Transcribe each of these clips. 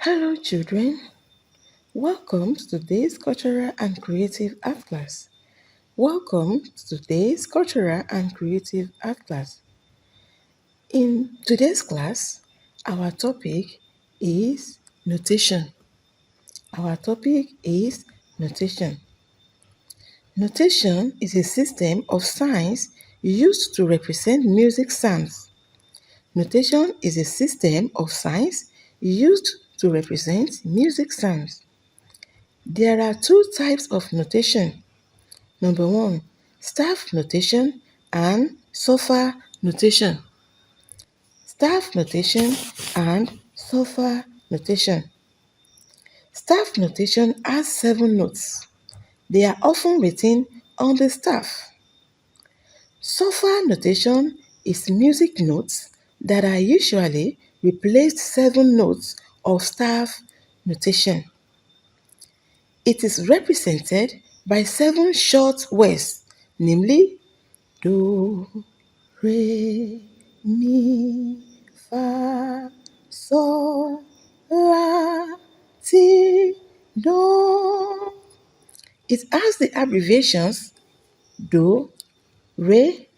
Hello children, welcome to today's Cultural and Creative Art class. Welcome to today's Cultural and Creative Art class. In today's class, our topic is notation. Our topic is notation. Notation is a system of signs used to represent music sounds. Notation is a system of signs used to represent music sounds. There are two types of notation. Number one, staff notation and Solfa notation. Staff notation and Solfa notation. Staff notation has 7 notes. They are often written on the staff. Solfa notation is music notes that are usually replaced 7 notes of staff notation. It is represented by 7 short words, namely do, re, mi, fa, sol, la, ti, do. It has the abbreviations do, re,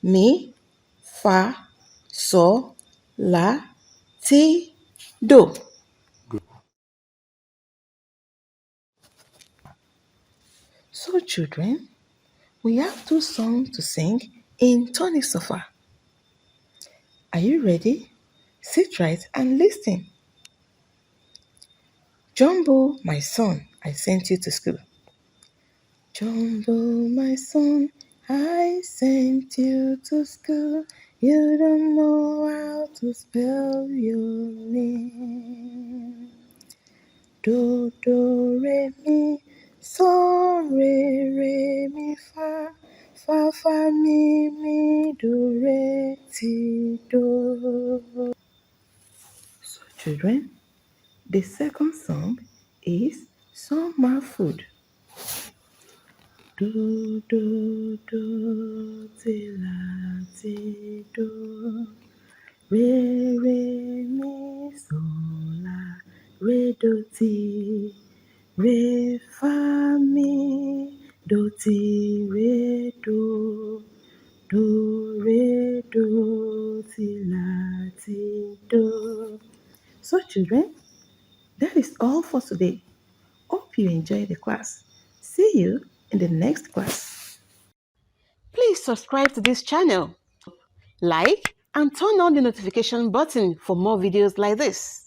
mi, fa, sol, la, ti, do. So children, we have 2 songs to sing in Tonic-solfas. Are you ready? Sit right and listen. Johnbull, my son, I sent you to school. Johnbull, my son, I sent you to school. You don't know how to spell your name. Do, do, re, mi, so, re, mi, fa, fa, mi, do, re, ti, do. So children, the second song is Summer Food. Do, do, do, ti, la, ti, do. Re, mi, so, la, re, do, ti. Re, fa, mi, do, ti, re, do. Do, re, do, ti, la, ti, do. So children, that is all for today. Hope you enjoy the class. See you in the next class. Please subscribe to this channel, like, and turn on the notification button for more videos like this.